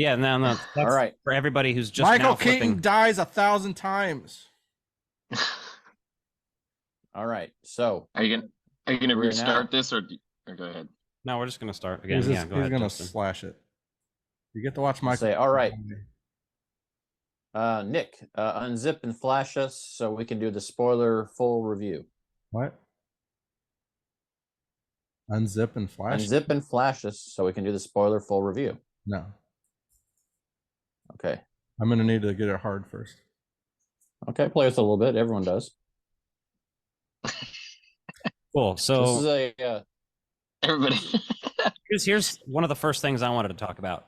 Yeah, no, that's All right. for everybody who's just Michael now Keaton flipping. dies 1,000 times. All right. So Are you gonna We're restart now- this or go ahead? No, we're just gonna start again. He's Yeah, go ahead, gonna Justin. slash it. You get to watch Michael. say, all right. Nick, unzip and flash us so we can do the spoiler full review. What? Unzip and flash? Unzip and flash us so we can do the spoiler full review. No. Okay. I'm gonna need to get it hard first. Okay, play with it a little bit. Everyone does. Cool. So this is a Everybody. here's one of the first things I wanted to talk about.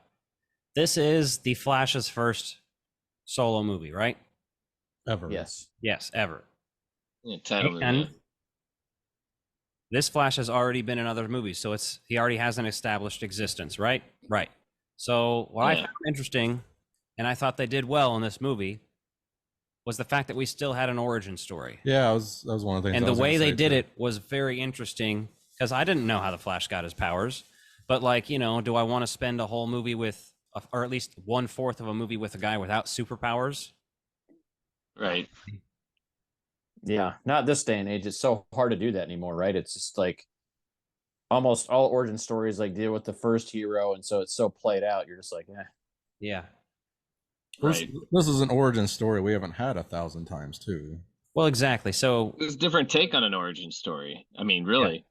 This is the Flash's first solo movie, right? Ever. yes. Yes, ever. Yeah, title And movie. this Flash has already been in other movies, so he already has an established existence, right? Right. So what I found interesting, and I thought they did well in this movie, was the fact that we still had an origin story. Yeah, that was one of the things. And I the was way gonna they say, did too. it was very interesting because I didn't know how the Flash got his powers. But like, you know, do I want to spend a whole movie with, or at least 1/4 of a movie with a guy without superpowers? Right. Yeah. Not this day and age. It's so hard to do that anymore, right? It's just like almost all origin stories like deal with the first hero, and so it's so played out. You're just like, eh. Yeah. Right. This is an origin story we haven't had 1,000 times too. Well, exactly. So It's a different take on an origin story. I mean, really,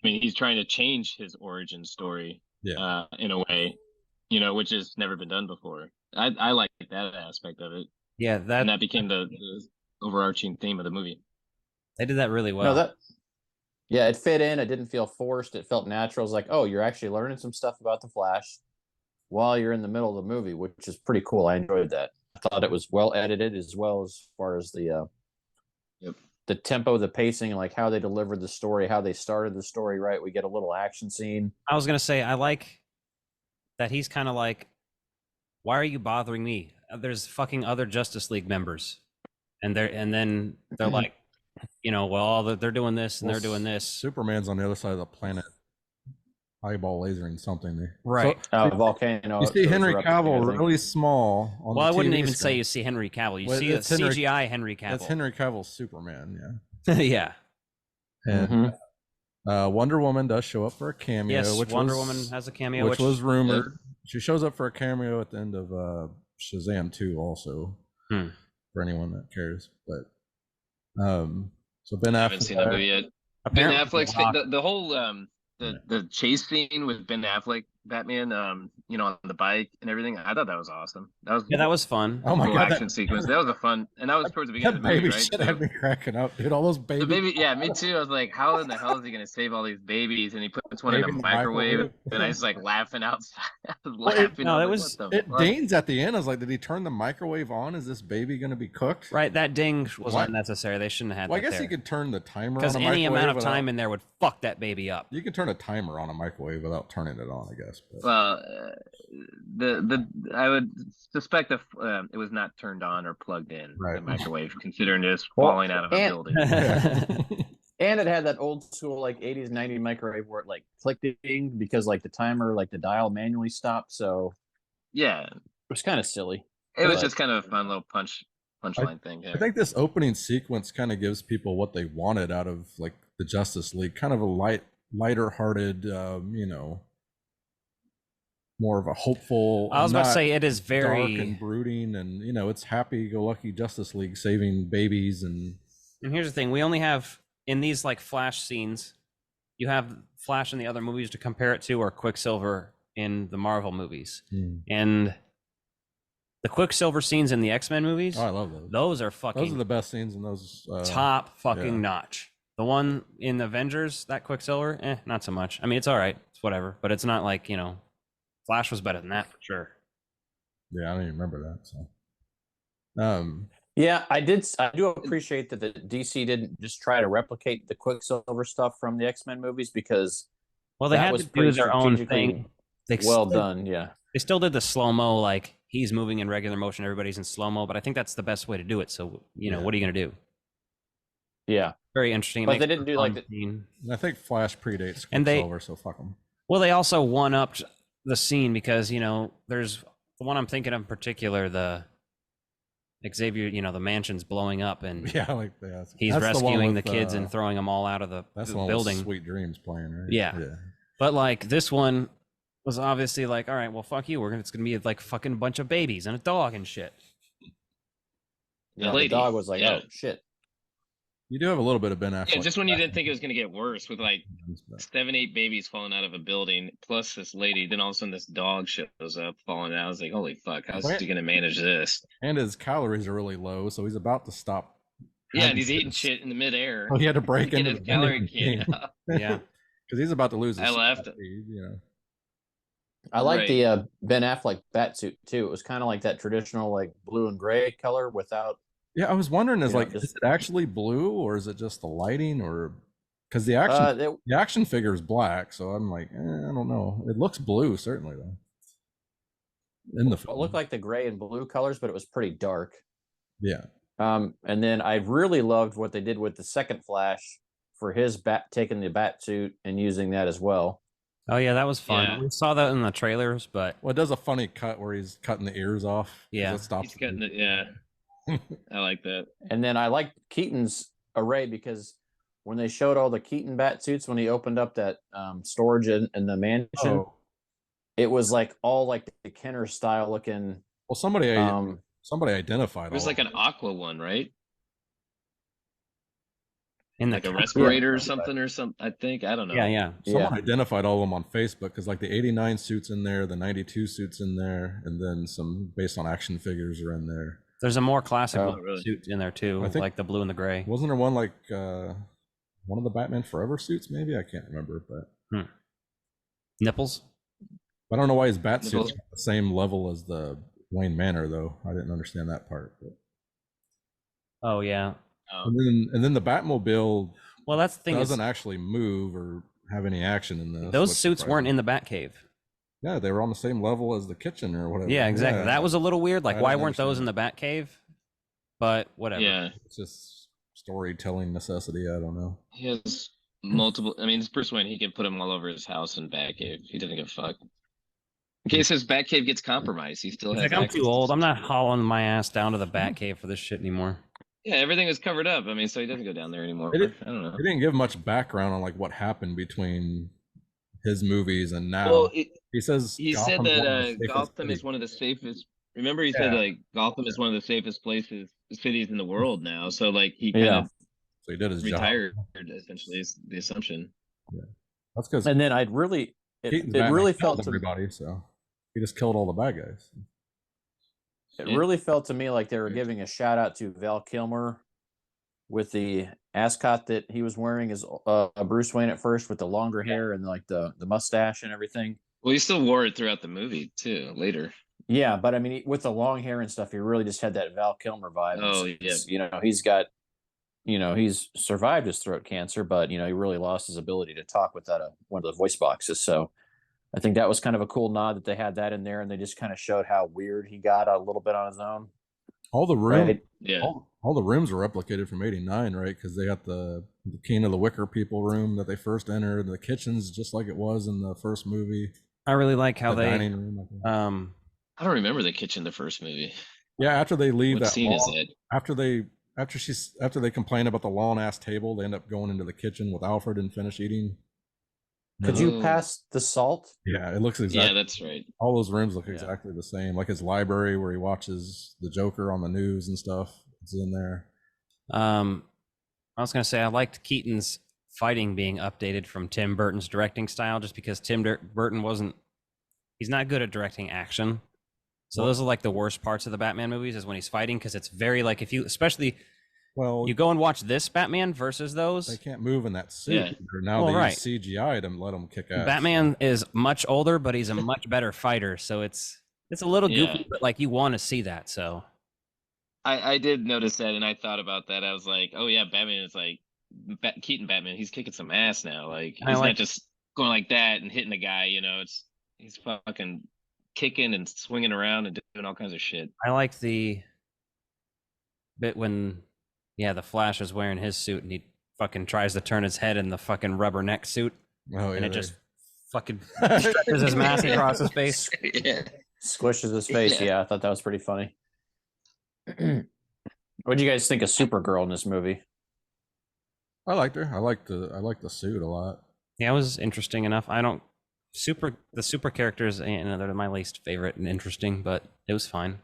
he's trying to change his origin story, Yeah. in a way, you know, which has never been done before. I like that aspect of it, yeah, and that became the overarching theme of the movie. they did that really well. No, it fit in. It didn't feel forced. It felt natural. It's like, oh, you're actually learning some stuff about the Flash while you're in the middle of the movie, which is pretty cool. I enjoyed that. I thought it was well edited, as well as far as the the tempo, the pacing, like how they delivered the story, how they started the story. Right, we get a little action scene. I was gonna say I like that he's kind of like, why are you bothering me? There's fucking other Justice League members, and then they're like, you know, well, they're doing this and they're doing this. Superman's on the other side of the planet, eyeball lasering something there. Right. So, Volcano. you see goes Henry erupting, I Cavill think. really small. On Well, the I wouldn't TV even say screen. you see Henry Cavill. You Well, see a it's Henry- CGI Henry Cavill. That's Henry Cavill's Superman, Yeah. and Wonder Woman does show up for a cameo. Yes, which Wonder was, Woman has a cameo, which was rumored. She shows up for a cameo at the end of Shazam 2 also, for anyone that cares. But so Ben I Affleck. haven't seen that movie yet. Ben Affleck's the whole the chase scene with Ben Affleck, Batman, you know, on the bike and everything. I thought that was awesome. That was fun. Oh my cool god, action sequence. That was a fun, and that was towards the beginning that of the baby movie, shit right? had me cracking up, dude. All those The babies. baby, yeah, me too. I was like, how in the hell is he gonna save all these babies? And he puts one in a Baby in the microwave, microwave. and I was like laughing outside. I was Well, it- laughing. no, I it was was- like, what the It fuck? dings at the end. I was like, did he turn the microwave on? Is this baby going to be cooked? Right, that ding was What? unnecessary. They shouldn't have had Well, I that guess there. you could turn the timer Because on a any microwave amount of without- time in there would fuck that baby up. You can turn a timer on a microwave without turning it on, I guess. But. Well, I would suspect if it was not turned on or plugged in Right. the microwave, considering it's Well, falling out of a and- building. And it had that old school like 80s, 90s microwave where it like clicked ding because like the timer, like the dial manually stopped. So Yeah, it was kind of silly. it was But- just kind of a fun little punchline thing. Yeah. I think this opening sequence kind of gives people what they wanted out of like the Justice League, kind of a lighter-hearted, you know, more of a hopeful. I was about to not say it is dark very. and brooding, and you know, it's happy-go-lucky Justice League saving babies and. And here's the thing: we only have in these like Flash scenes, you have Flash in the other movies to compare it to, or Quicksilver in the Marvel movies, and the Quicksilver scenes in the X-Men movies. Oh, I love those. Those are fucking. Those are the best scenes in those. Top fucking yeah. notch. The one in the Avengers, that Quicksilver, not so much. I mean, it's all right, it's whatever, but it's not like, you know, Flash was better than that for sure. Yeah, I don't even remember that. So, Yeah, I do appreciate that the DC didn't just try to replicate the Quicksilver stuff from the X-Men movies because Well, they that had was to do pretty their own strategically thing. They well still, done. Yeah. They still did the slow mo, like he's moving in regular motion, everybody's in slow mo, but I think that's the best way to do it. So, you know, Yeah. what are you gonna do? Yeah. Very interesting. It But makes they didn't for do a like fun scene. I think Flash predates And they- Quicksilver, so fuck them. Well, they also one upped the scene because there's the one I'm thinking of in particular, the Xavier, the mansion's blowing up and Yeah, like that. he's rescuing the kids and throwing them all out of the that's the one building. With Sweet Dreams playing, right? Yeah. But like this one was obviously like, all right, well, fuck you. It's gonna be like fucking bunch of babies and a dog and shit. Yeah, the dog was like, oh shit. You do have a little bit of Ben Affleck. Yeah, just when you didn't think it was going to get worse with like 7, 8 babies falling out of a building, plus this lady, then all of a sudden this dog shows up falling out. I was like, holy fuck, how's he going to manage this? And his calories are really low, so he's about to stop. Yeah, and he's eating shit in the midair. Oh, he had to break into his calorie can. Yeah, because he's about to lose his I left. I like the Ben Affleck bat suit too. It was kind of like that traditional like blue and gray color without. Yeah, I was wondering, is it actually blue or is it just the lighting, or because the action figure is black, so I'm like, I don't know. It looks blue certainly though. It looked like the gray and blue colors, but it was pretty dark. Yeah. And then I really loved what they did with the second Flash for his taking the bat suit and using that as well. Oh yeah, that was fun. Yeah. We saw that in the trailers, but it does a funny cut where he's cutting the ears off. Yeah, he's cutting it. Yeah. I like that. And then I like Keaton's array because when they showed all the Keaton bat suits when he opened up that storage in the mansion, it was like all like the Kenner style looking. Well, somebody identified. It was like an aqua one, right? In like a respirator or something, I think. I don't know. Yeah. Someone identified all of them on Facebook because like the 89 suits in there, the 92 suits in there, and then some based on action figures are in there. There's a more classic suit in there too, I think, like the blue and the gray. Wasn't there one like one of the Batman Forever suits? Maybe I can't remember, but nipples. I don't know why his bat suit's at the same level as the Wayne Manor, though. I didn't understand that part. But... Oh yeah. And then the Batmobile. Well, that's the thing. Doesn't actually move or have any action in this. Those suits weren't in the Batcave. Yeah, they were on the same level as the kitchen or whatever. Yeah, exactly. Yeah. That was a little weird. Like, why weren't those in the Batcave? But whatever. Yeah. It's just storytelling necessity. I don't know. He has multiple. I mean, Bruce Wayne, he could put them all over his house in Batcave. He doesn't give a fuck. In case his Batcave gets compromised, he still has. Like, I'm too old. I'm not hauling my ass down to the Batcave for this shit anymore. Yeah, everything was covered up. I mean, so he doesn't go down there anymore. I don't know. He didn't give much background on like what happened between his movies and now. Well, he said that Gotham is one of the safest. Remember, he said like Gotham is one of the safest cities in the world now. So like he kind of so he did his retired essentially is the assumption. Yeah, that's because. And then it really felt to everybody. So he just killed all the bad guys. It really felt to me like they were giving a shout out to Val Kilmer with the ascot that he was wearing as Bruce Wayne at first with the longer hair and like the mustache and everything. Well, he still wore it throughout the movie too later. Yeah, but I mean, with the long hair and stuff, he really just had that Val Kilmer vibe. Oh, yeah. He's got, he's survived his throat cancer, but, he really lost his ability to talk without one of the voice boxes. So I think that was kind of a cool nod that they had that in there, and they just kind of showed how weird he got a little bit on his own. All the room, right? All the rooms were replicated from '89, right? Because they got the King of the Wicker People room that they first entered. The kitchen's just like it was in the first movie. I really like how dining room, I don't remember the kitchen the first movie. Yeah, after they leave what scene is it? After they complain about the long ass table, they end up going into the kitchen with Alfred and finish eating. Could you pass the salt? Yeah, it looks exactly. Yeah, that's right. All those rooms look exactly the same. Like his library where he watches the Joker on the news and stuff. It's in there. I was gonna say I liked Keaton's fighting being updated from Tim Burton's directing style, just because Tim Burton he's not good at directing action. So those are like the worst parts of the Batman movies is when he's fighting, because it's very like you go and watch this Batman versus those. They can't move in that suit. Yeah. Now they use CGI to let them kick ass. Batman is much older, but he's a much better fighter. So it's a little goofy, but like you want to see that. So I did notice that, and I thought about that. I was like, oh yeah, Batman is like Keaton Batman. He's kicking some ass now. Like he's not just going like that and hitting the guy. He's fucking kicking and swinging around and doing all kinds of shit. I like the bit when the Flash is wearing his suit and he fucking tries to turn his head in the fucking rubber neck suit, and it just fucking stretches his mask across his face. Yeah. Squishes his face. Yeah, I thought that was pretty funny. What do you guys think of Supergirl in this movie? I liked her. I liked the suit a lot. Yeah, it was interesting enough. The super characters, they're my least favorite and interesting, but it was fine.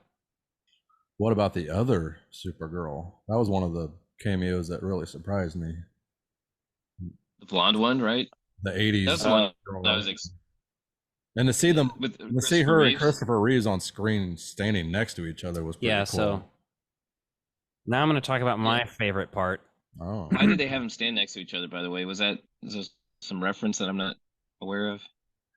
What about the other Supergirl? That was one of the cameos that really surprised me. The blonde one, right? The 80s. That's the one that was and to see them, to see her Reeves. and Christopher Reeves on screen standing next to each other was pretty cool. So now I'm going to talk about my favorite part. Oh, why did they have them stand next to each other? By the way, is there some reference that I'm not aware of?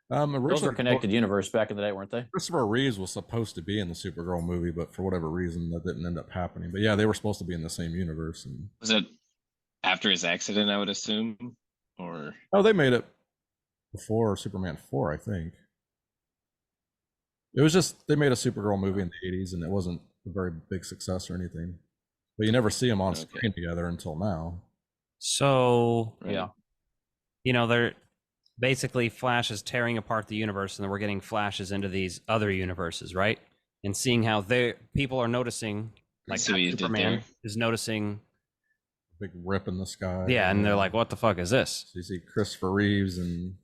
Those were connected universe back in the day, weren't they? Christopher Reeves was supposed to be in the Supergirl movie, but for whatever reason, that didn't end up happening. But yeah, they were supposed to be in the same universe. And was it after his accident? I would assume, or they made it before Superman 4, I think. It was just they made a Supergirl movie in the 80s, and it wasn't a very big success or anything. But you never see them on screen together until now. So yeah, they're basically Flash is tearing apart the universe, and then we're getting flashes into these other universes, right? And seeing how people are noticing, like Superman is noticing big rip in the sky. Yeah, and they're like, "What the fuck is this?" So you see Christopher Reeves and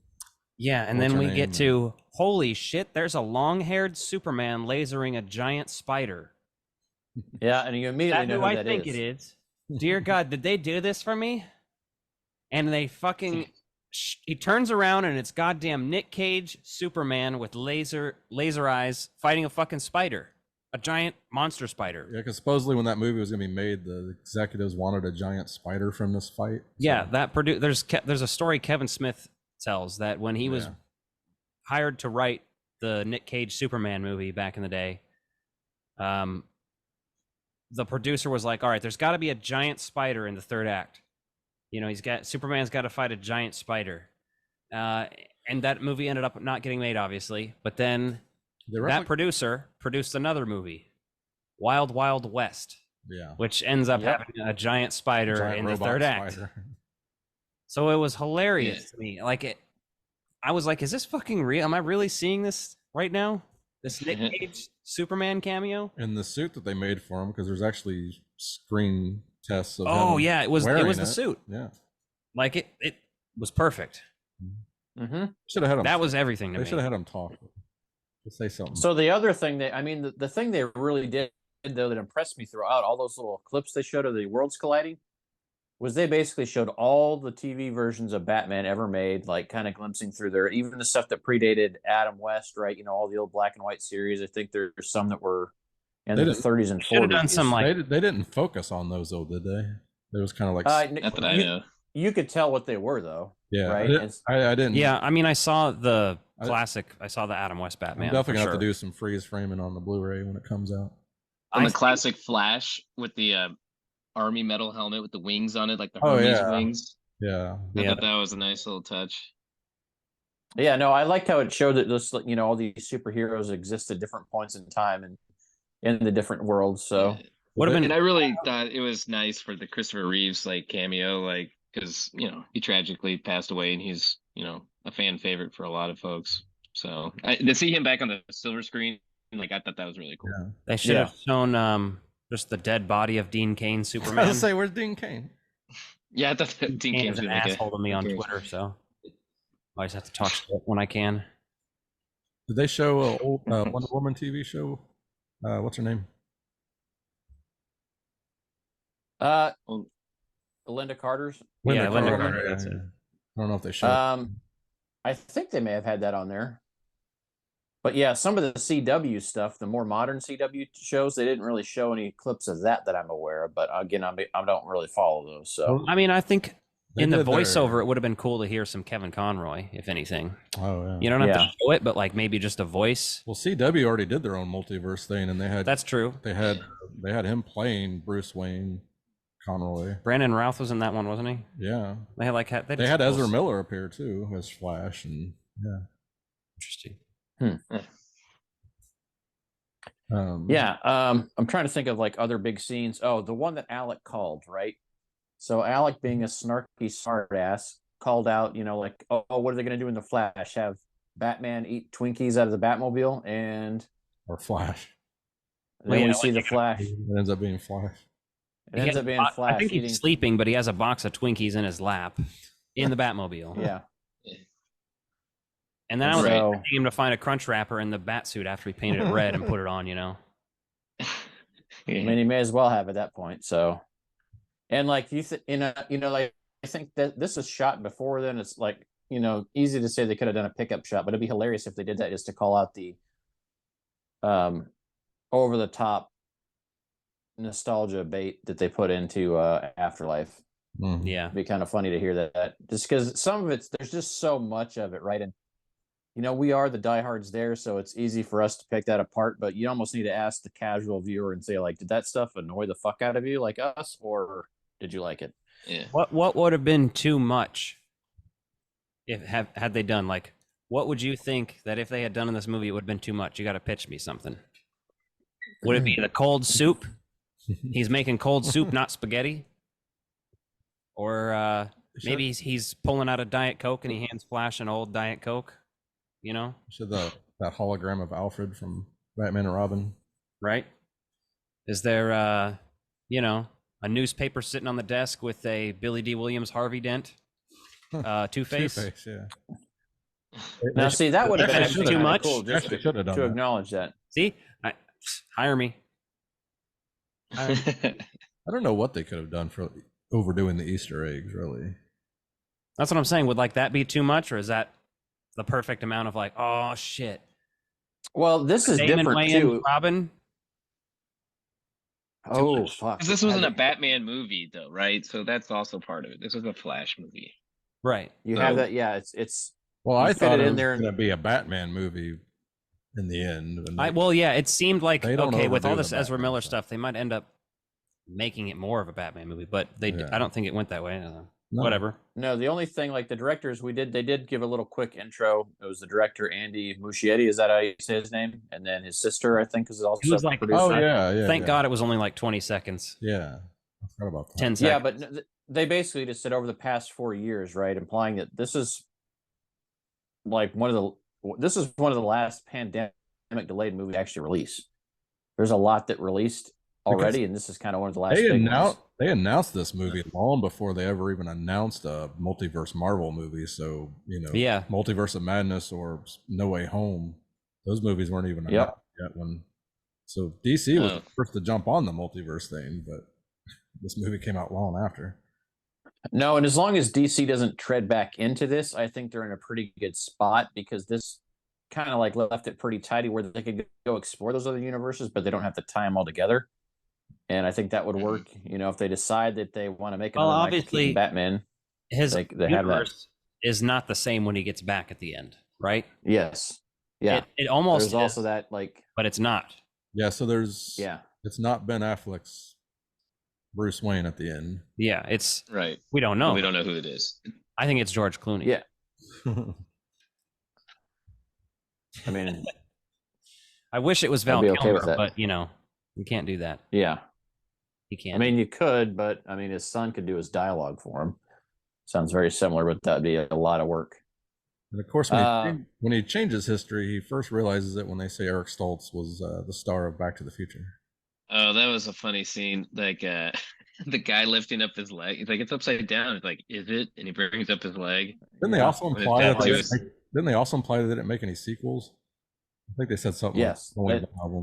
and then we get to holy shit! There's a long-haired Superman lasering a giant spider. Yeah, and you immediately know who I think it is. Dear God, did they do this for me? And they fucking. He turns around and it's goddamn Nick Cage Superman with laser eyes fighting a fucking spider, a giant monster spider. Yeah, because supposedly when that movie was gonna be made, the executives wanted a giant spider from this fight. So. Yeah, there's a story Kevin Smith tells that when he was hired to write the Nick Cage Superman movie back in the day, the producer was like, "All right, there's got to be a giant spider in the third act." Superman's got to fight a giant spider. And that movie ended up not getting made, obviously. But then that producer produced another movie, Wild Wild West. Yeah. Which ends up having a giant spider in the third act. So it was hilarious to me. I was like, is this fucking real? Am I really seeing this right now? This Nick Cage Superman cameo? And the suit that they made for him, because there's actually screen tests of it was the suit. Yeah, it was perfect. Mm-hmm. Should have had him. That was everything to me. They should have had him talk. Just say something. So the other thing the thing they really did though that impressed me throughout all those little clips they showed of the worlds colliding was they basically showed all the TV versions of Batman ever made, like kind of glimpsing through there, even the stuff that predated Adam West, right? All the old black and white series. I think there's some that were in the 30s and 40s. Should have done some they didn't focus on those though, did they? It was kind of like not that I know. You could tell what they were though. Yeah, right. I didn't. Yeah, I mean, I saw the classic. I saw the Adam West Batman. I'm definitely gonna have to do some freeze framing on the Blu-ray when it comes out. On the classic Flash with the army metal helmet with the wings on it, like the Hermes wings. Yeah, I thought that was a nice little touch. Yeah, no, I liked how it showed that this, all these superheroes exist at different points in time and in the different worlds. So and I really thought it was nice for the Christopher Reeves cameo, because he tragically passed away, and he's a fan favorite for a lot of folks. So to see him back on the silver screen, I thought that was really cool. Yeah. They should have shown just the dead body of Dean Cain Superman. I was say, where's Dean Cain? Yeah, I thought that Dean Cain was an asshole to me on Twitter, so I just have to talk shit when I can. Did they show a old Wonder Woman TV show? What's her name? Linda Carter's. Linda Carter. Carter. That's it. I don't know if they showed. I think they may have had that on there. But yeah, some of the CW stuff, the more modern CW shows, they didn't really show any clips of that I'm aware of. But again, I don't really follow those. So I mean, I think in the voiceover, it would have been cool to hear some Kevin Conroy, if anything. Oh yeah. You don't have to show it, but maybe just a voice. Well, CW already did their own multiverse thing, and they had that's true. They had him playing Bruce Wayne, Conroy. Brandon Routh was in that one, wasn't he? Yeah. They had they had Ezra Miller appear too as Flash, and interesting. I'm trying to think of other big scenes. Oh, the one that Alec called, right? So Alec, being a snarky smartass, called out, like, oh, what are they going to do in the Flash? Have Batman eat Twinkies out of the Batmobile, and or Flash. Then we see the Flash. It ends up being Flash. It ends up being Flash. I think he's sleeping, but he has a box of Twinkies in his lap in the Batmobile. Yeah. And then I was expecting him to find a crunch wrapper in the bat suit after he painted it red and put it on, I mean, he may as well have at that point. So, and like like I think that this is shot before then. It's like, easy to say they could have done a pickup shot, but it'd be hilarious if they did that just to call out the over the top nostalgia bait that they put into Afterlife. Yeah, it'd be kind of funny to hear that, just because some of there's just so much of it, right? And we are the diehards there, so it's easy for us to pick that apart, but you almost need to ask the casual viewer and say, like, did that stuff annoy the fuck out of you like us, or did you like it? Yeah. What would have been too much had they done, like, what would you think that if they had done in this movie it would have been too much? You got to pitch me something. Would it be the cold soup? He's making cold soup, not spaghetti? Or maybe he's pulling out a Diet Coke and he hands Flash an old Diet Coke? So that hologram of Alfred from Batman and Robin, right? Is there a newspaper sitting on the desk with a Billy D. Williams Harvey Dent, Two-Face? Two-Face, yeah. Now, see, that would have been too much. Cool just to acknowledge that. See, hire me. I don't know what they could have done for overdoing the Easter eggs. Really, that's what I'm saying. Would like that be too much, or is that the perfect amount of like, oh shit? Well, this is Damon different Wayans, too. Robin. Oh fuck! Because this wasn't a Batman movie, though, right? So that's also part of it. This was a Flash movie, right? You have that, yeah. It's. Well, I thought it was going to be a Batman movie in the end. It seemed like, okay, with all this Ezra Miller stuff, they might end up making it more of a Batman movie, but I don't think it went that way. No. Whatever. No, the only thing, like the directors, they did give a little quick intro. It was the director, Andy Muschietti. Is that how you say his name? And then his sister, I think, is also like, producer. Oh, yeah. Thank God it was only like 20 seconds. Yeah. I forgot about that. 10 seconds. Yeah, but they basically just said over the past 4 years, right? Implying that this is like one of the last pandemic delayed movies actually released. There's a lot that released already, and this is kind of one of the last. They announced this movie long before they ever even announced a multiverse Marvel movie. So Multiverse of Madness or No Way Home, those movies weren't even announced yet. So DC was the first to jump on the multiverse thing, but this movie came out long after. No, and as long as DC doesn't tread back into this, I think they're in a pretty good spot, because this kind of like left it pretty tidy where they could go explore those other universes, but they don't have to tie them all together. And I think that would work, if they decide that they want to make another Michael Keaton Batman. His universe is not the same when he gets back at the end, right? Yes. Yeah. It almost There's also that, like, but it's not. Yeah. So it's not Ben Affleck's Bruce Wayne at the end. Yeah, it's right. We don't know. We don't know who it is. I think it's George Clooney. Yeah. I mean, I wish it was Val Kilmer, but you can't do that. Yeah. You can't. I mean, you could, but I mean, his son could do his dialogue for him. Sounds very similar, but that'd be a lot of work. And of course, when he changes history, he first realizes it when they say Eric Stoltz was the star of Back to the Future. Oh, that was a funny scene. Like the guy lifting up his leg. He's like, it's upside down. It's like, is it? And he brings up his leg. Didn't they also imply that they didn't make any sequels? I think they said something. Yes.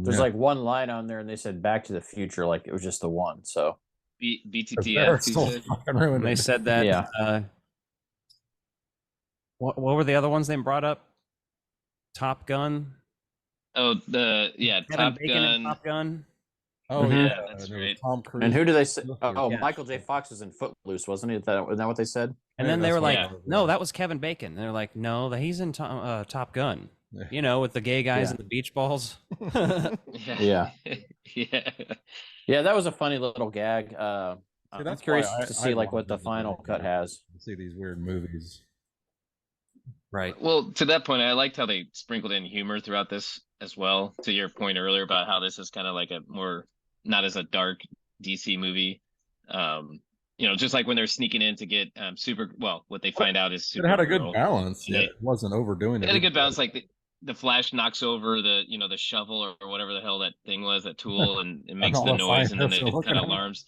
There's like one line on there, and they said Back to the Future, like it was just the one. So BTTF. They said that. Yeah. What were the other ones they brought up? Top Gun. Oh, Top Gun. Top Gun. Oh yeah, that's right. Tom Cruise. And who do they say? Michael J. Fox is in Footloose, wasn't he? Isn't that what they said? And then they were like, "No, that was Kevin Bacon." And they're like, "No, he's in Top Gun." With the gay guys and the beach balls. Yeah. Yeah, that was a funny little gag. I'm curious to see what the final cut has. See these weird movies. Right. Well, to that point, I liked how they sprinkled in humor throughout this as well. To your point earlier about how this is kind of like a more, not as a dark DC movie. just like when they're sneaking in to get what they find out is Supergirl. It had a good balance. Yeah, it wasn't overdoing it. It had a good balance. Like the Flash knocks over the shovel or whatever the hell that thing was, that tool, and it makes the noise, and then it kind of alarms.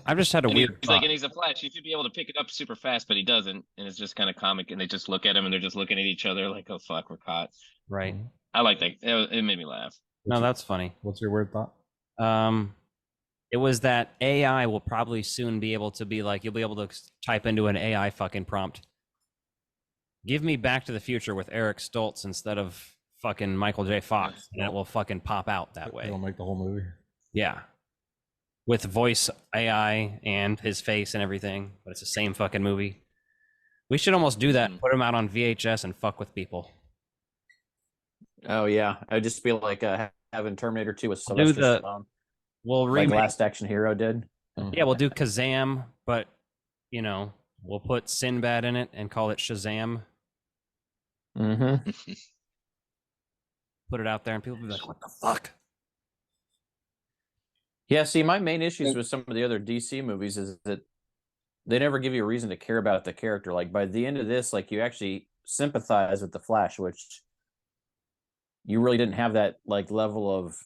I've just had a weird. He's like, and he's a Flash. He should be able to pick it up super fast, but he doesn't, and it's just kind of comic. And they just look at him, and they're just looking at each other like, "Oh fuck, we're caught." Right. I like that. It made me laugh. No, that's funny. What's your weird thought? It was that AI will probably soon be able to be like, you'll be able to type into an AI fucking prompt. Give me Back to the Future with Eric Stoltz instead of fucking Michael J. Fox, and it will fucking pop out that way. It'll make the whole movie. Yeah. With voice AI and his face and everything, but it's the same fucking movie. We should almost do that, put them out on VHS and fuck with people. Oh yeah, I'd just be like having Terminator 2 with Sylvester Stallone. We'll remake, like Last Action Hero did. Yeah, we'll do Kazam, but we'll put Sinbad in it and call it Shazam. Mm-hmm. Put it out there, and people will be like, "What the fuck?" Yeah, see, my main issues with some of the other DC movies is that they never give you a reason to care about the character. Like by the end of this, like you actually sympathize with the Flash, which you really didn't have that like level of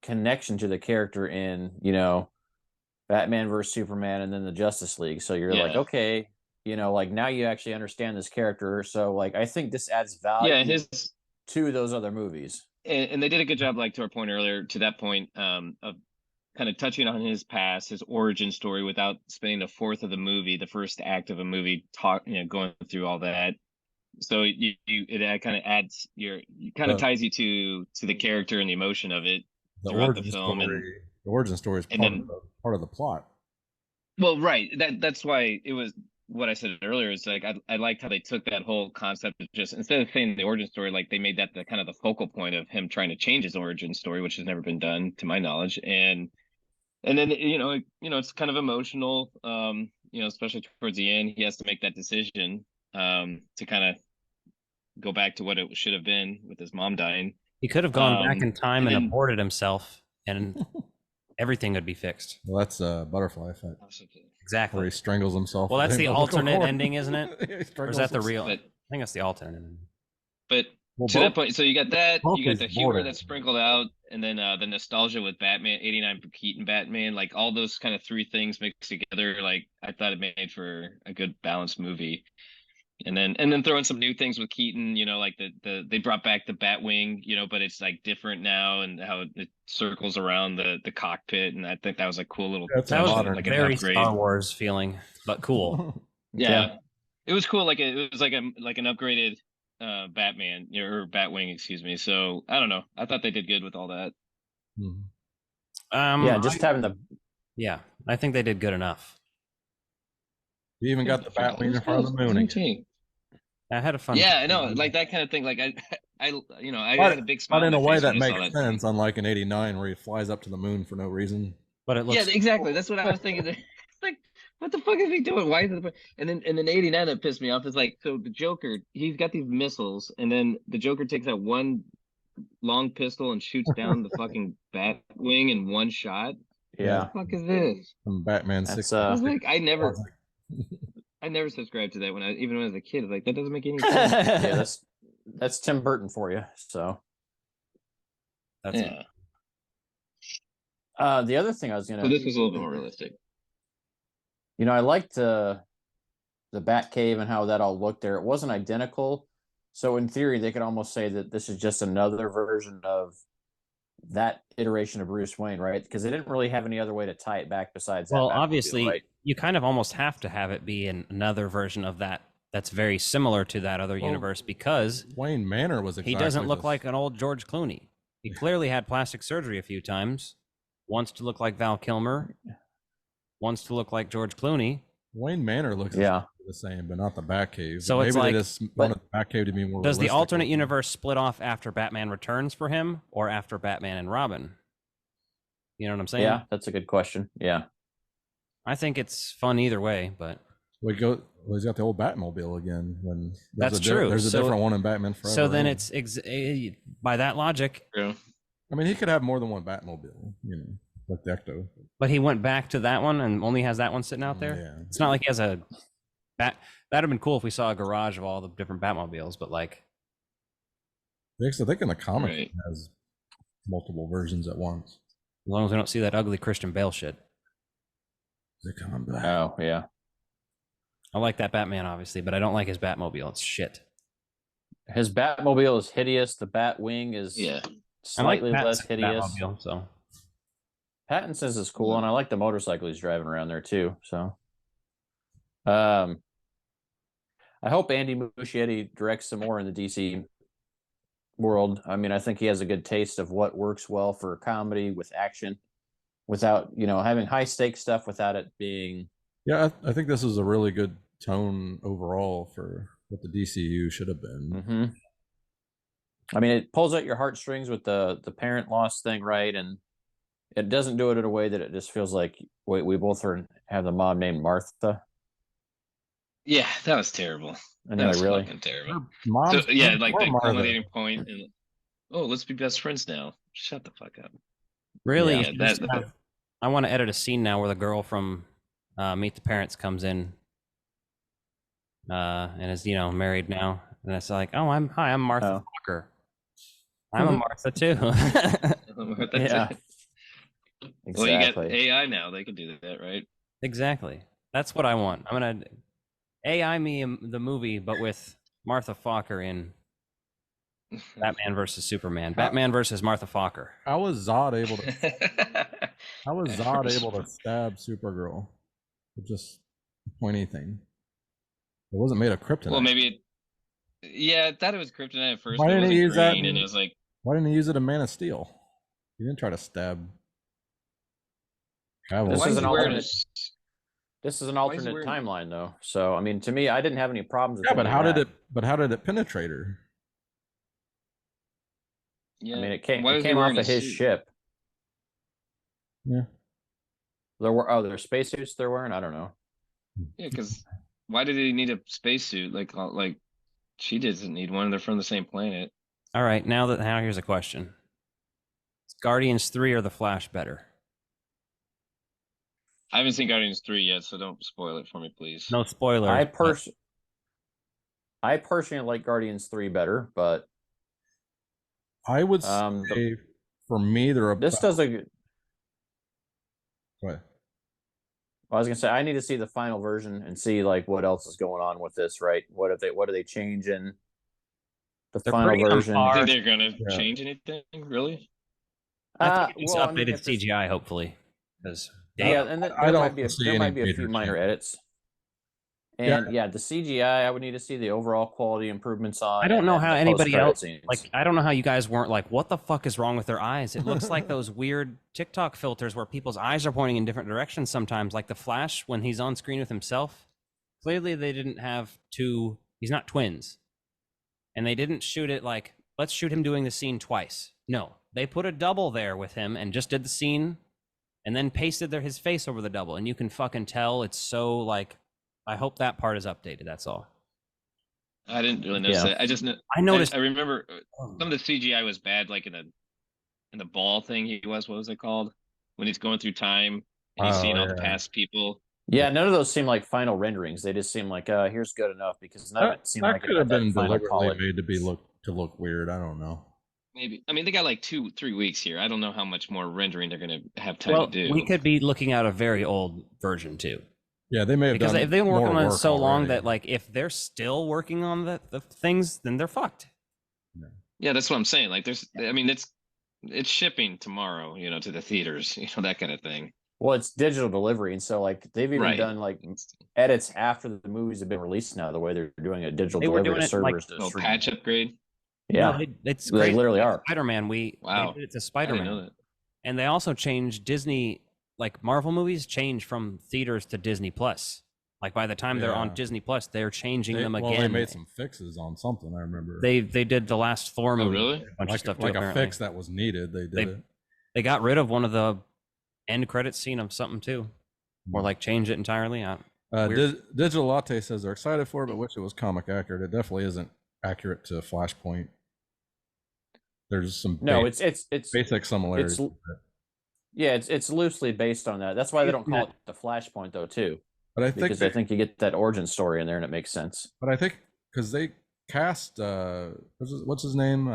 connection to the character in, Batman versus Superman and then the Justice League. So you're like, okay, like now you actually understand this character. So like I think this adds value to those other movies. And they did a good job, like to our point earlier, to that point, of kind of touching on his past, his origin story, without spending a fourth of the movie, the first act of a movie, going through all that. So it kind of adds ties you to the character and the emotion of it throughout the film. The origin story is part of the plot. Well, right. That's why it was. What I said earlier is like I liked how they took that whole concept of just, instead of saying the origin story, like they made that the kind of the focal point of him trying to change his origin story, which has never been done to my knowledge. And then it's kind of emotional, especially towards the end. He has to make that decision to kind of go back to what it should have been with his mom dying. He could have gone back in time and aborted himself, and everything would be fixed. Well, that's a butterfly effect. Exactly. Where he strangles himself. Well, that's the alternate ending, isn't it? Or is that the real? I think that's the alternate ending. But to that point, so you got that, you got the humor that's sprinkled out, and then the nostalgia with Batman, 89 for Keaton Batman, like all those kind of three things mixed together. Like I thought it made for a good balanced movie. And then throw in some new things with Keaton, like they brought back the Batwing, but it's like different now, and how it circles around the cockpit, and I think that was a cool little. That was like very Star Wars feeling, but cool. Yeah, it was cool. Like it was like an upgraded Batman or Batwing, excuse me. So I don't know. I thought they did good with all that. Yeah, I think they did good enough. You even got the Batwing in front of the moon. I had a fun. Yeah, I know, like that kind of thing. Like I had a big smile. But in a way that makes sense, unlike in '89 where he flies up to the moon for no reason. But it looks. Yeah, exactly. That's what I was thinking. It's like, what the fuck is he doing? Why is it? And then '89 that pissed me off is like, so the Joker, he's got these missiles, and then the Joker takes out one long pistol and shoots down the fucking Batwing in one shot. Yeah. What the fuck is this? From Batman 6. I was like, I never subscribed to that even when I was a kid. Like that doesn't make any sense. Yeah, that's Tim Burton for you. So that's it. The other thing I was gonna. So this was a little bit more realistic. I liked the Batcave and how that all looked there. It wasn't identical, so in theory, they could almost say that this is just another version of that iteration of Bruce Wayne, right? Because they didn't really have any other way to tie it back besides. Well, obviously, you kind of almost have to have it be another version of that that's very similar to that other universe, because Wayne Manor was exactly he doesn't look like an old George Clooney. He clearly had plastic surgery a few times. Wants to look like Val Kilmer. Wants to look like George Clooney. Wayne Manor looks the same, but not the Batcave. So maybe it's like, they just wanted the Batcave to be more. Does the alternate universe split off after Batman Returns for him, or after Batman and Robin? You know what I'm saying? Yeah, that's a good question. Yeah, I think it's fun either way, but he's got the old Batmobile again. When that's true. There's a different one in Batman Forever. So then it's by that logic. Yeah. I mean, he could have more than one Batmobile. like the Ecto. But he went back to that one and only has that one sitting out there. Yeah. It's not like he has a bat. That'd have been cool if we saw a garage of all the different Batmobiles. But like, I think in the comic Right. it has multiple versions at once. as long as we don't see that ugly Christian Bale shit. They're coming back. Oh yeah. I like that Batman, obviously, but I don't like his Batmobile. It's shit. His Batmobile is hideous. The Batwing is slightly less hideous. Batmobile, so Pattinson's is cool, and I like the motorcycle he's driving around there too. So, I hope Andy Muschietti directs some more in the DC world. I mean, I think he has a good taste of what works well for comedy with action, without having high stakes stuff, without it being. Yeah, I think this is a really good tone overall for what the DCU should have been. Mm-hmm. I mean, it pulls at your heartstrings with the parent loss thing, right? And it doesn't do it in a way that it just feels like we both have the mom named Martha. Yeah, that was terrible. And that was really fucking terrible. Mom's So, yeah, like the Martha. culminating point, and let's be best friends now. Shut the fuck up. really, Yeah, I want to edit a scene now where the girl from Meet the Parents comes in and is married now, and it's like, oh, I'm Martha Fucker. I'm a Martha too. Yeah. Exactly. Well, you got AI now; they can do that, right? Exactly. That's what I want. I'm gonna AI me the movie, but with Martha Fokker in Batman versus Superman. Batman versus Martha Fokker. How was Zod able to stab Supergirl with just a pointy thing? It wasn't made of kryptonite. Well, maybe. I thought it was kryptonite at first. Why didn't he use that? And it was like, why didn't he use it in Man of Steel? He didn't try to stab. This is an alternate. This is an alternate timeline, though. So, I mean, to me, I didn't have any problems with but how did it? But how did it penetrate her? Yeah, I mean, it came off of his ship. Yeah. There spacesuits they're wearing. I don't know. Yeah, because why did he need a spacesuit? Like she doesn't need one. They're from the same planet. All right, now here's a question: is Guardians 3 or The Flash better? I haven't seen Guardians 3 yet, so don't spoil it for me, please. No spoilers. I personally like Guardians 3 better, but I would say for me, this does a good. What? I was gonna say I need to see the final version and see like what else is going on with this, right? What are they changing? The final version. Think they're gonna change anything, really? I think it's updated CGI, hopefully, because and there might be a few minor edits. And the CGI, I would need to see the overall quality improvements on. I don't know how anybody else I don't know how you guys weren't like, what the fuck is wrong with their eyes? It looks like those weird TikTok filters where people's eyes are pointing in different directions sometimes, like the Flash when he's on screen with himself. Clearly they didn't have he's not twins. And they didn't shoot it like, let's shoot him doing the scene twice. No, they put a double there with him and just did the scene and then pasted his face over the double. And you can fucking tell it's so like, I hope that part is updated. That's all. I didn't really notice that. I noticed. I remember some of the CGI was bad, like in the ball thing what was it called? When he's going through time and he's seeing all the past people. Yeah, none of those seem like final renderings. They just seem like, here's good enough, because none of it seemed like it could have been deliberately made to look weird. I don't know. Maybe. I mean, they got like 2-3 weeks here. I don't know how much more rendering they're going to have time to do. We could be looking at a very old version too. Yeah, they may have because if they've been working on it so long that like if they're still working on the things, then they're fucked. Yeah, that's what I'm saying. Like it's shipping tomorrow, to the theaters, that kind of thing. Well, it's digital delivery, and so like they've even done like edits after the movies have been released now. The way they're doing a digital delivery to servers, like, patch upgrade. Yeah, no, it's they literally are. Spider-Man. They did it to Spider-Man, and they also changed Disney. Like Marvel movies change from theaters to Disney Plus. Like by the time they're on Disney Plus, they're changing them again. Well, they made some fixes on something. I remember they did the last Thor movie. Oh, really? A bunch of stuff like too, a fix that was needed. They did it. They got rid of one of the end credits scene of something too, or like change it entirely. Digital Latte says they're excited for it, but wish it was comic accurate. It definitely isn't accurate to Flashpoint. There's some it's basic similarities. Yeah, it's loosely based on that. That's why they don't call it the Flashpoint though, too. But I think I think you get that origin story in there, and it makes sense. But I think because they cast what's his name?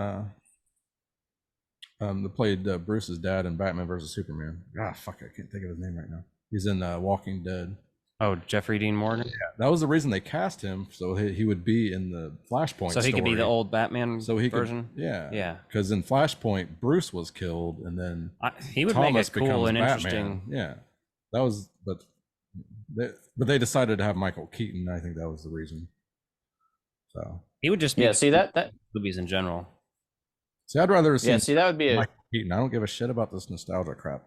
That played Bruce's dad in Batman versus Superman. Ah, fuck, I can't think of his name right now. He's in Walking Dead. Oh, Jeffrey Dean Morgan. Yeah, that was the reason they cast him, so he would be in the Flashpoint. So he could be the old Batman version. Yeah. Because in Flashpoint, Bruce was killed, and then he would Thomas make it cool and Batman. interesting. Yeah, that was, but they decided to have Michael Keaton. I think that was the reason. So he would just be see that movies in general. See, I'd rather see. Yeah, see, that would be Michael Keaton. I don't give a shit about this nostalgia crap.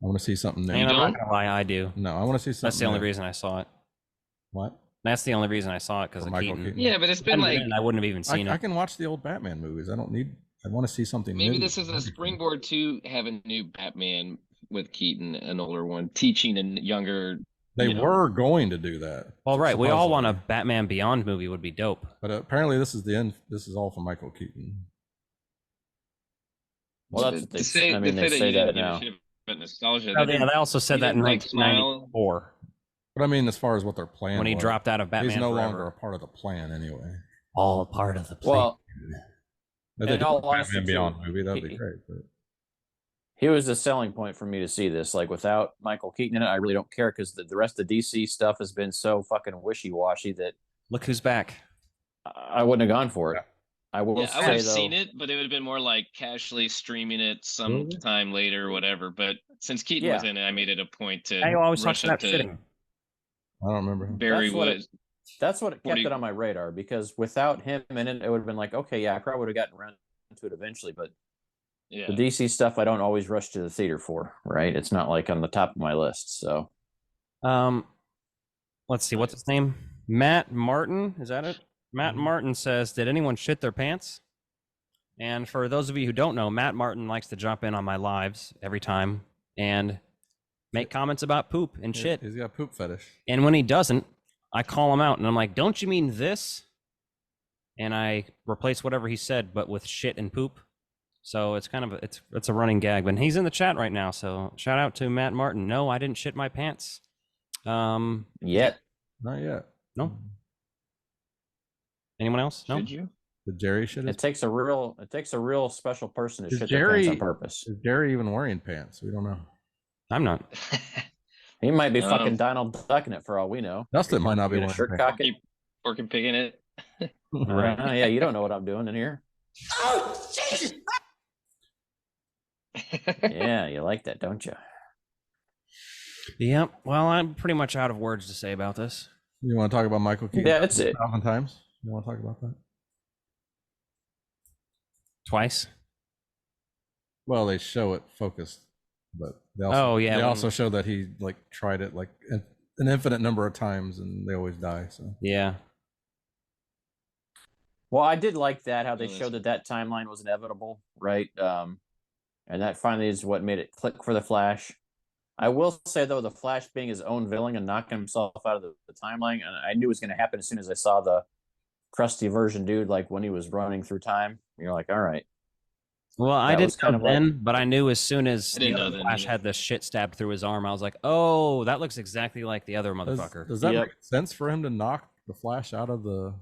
I want to see something new. And I'm not gonna lie, I do. No, I want to see something. That's the only reason I saw it. What? That's the only reason I saw it, because of Keaton. Yeah, but it's been like I wouldn't have even seen it. I can watch the old Batman movies. I don't need. I want to see something new. Maybe this is a springboard to have a new Batman with Keaton, an older one, teaching a younger. They were going to do that. Well, right. We all want a Batman Beyond movie. Would be dope. But apparently, this is the end. This is all for Michael Keaton. Well, that's what they say. I mean, they say that now. But nostalgia. Oh, yeah, they also said that in 1994. But I mean, as far as what their plan when he dropped out of Batman, he's no Forever. longer a part of the plan anyway. All a part of the plan. Well, if they did a Batman Beyond movie, that'd be great. But he was the selling point for me to see this. Like, without Michael Keaton in it, I really don't care, because the rest of the DC stuff has been so fucking wishy-washy that look who's back. I wouldn't have gone for it. I will I say, would have though, seen it, but it would have been more like casually streaming it sometime later or whatever. But since Keaton was in it, I made it a point to I always rush up to I don't remember him. That's what kept it on my radar, because without him in it, it would have been like, okay, yeah, I probably would have gotten around to it eventually. But the DC stuff, I don't always rush to the theater for, right? It's not like on the top of my list. So, let's see, what's his name? Matt Martin, is that it? Matt Martin says, did anyone shit their pants? And for those of you who don't know, Matt Martin likes to jump in on my lives every time and make comments about poop and shit. He's got a poop fetish. And when he doesn't, I call him out and I'm like, don't you mean this? And I replace whatever he said, but with shit and poop. So it's kind of it's a running gag. But he's in the chat right now, so shout out to Matt Martin. No, I didn't shit my pants. Yet. Not yet. No. Anyone else? No. Did you? Did Jerry shit? It takes a real special person to shit their pants on purpose. Is Jerry even wearing pants? We don't know. I'm not. He might be fucking Donald Ducking it for all we know. Dustin might not be wearing shirt cocking. Pork picking it. Right. Yeah, you don't know what I'm doing in here. Oh, Jesus! Yeah, you like that, don't you? Yep. Well, I'm pretty much out of words to say about this. You want to talk about Michael Keaton? Yeah, that's it. 1,000 times. You want to talk about that? Twice? Well, they show it focused, but they also, they also show that he like tried it like an infinite number of times, and they always die. So yeah. Well, I did like that, how they showed that timeline was inevitable, right? And that finally is what made it click for the Flash. I will say, though, the Flash being his own villain and knocking himself out of the timeline, and I knew it was going to happen as soon as I saw the crusty version dude, like when he was running through time. You're like, all right. Well, I didn't know then, but I knew as soon as the Flash had this shit stabbed through his arm, I was like, oh, that looks exactly like the other motherfucker. Does that make sense for him to knock the Flash out of the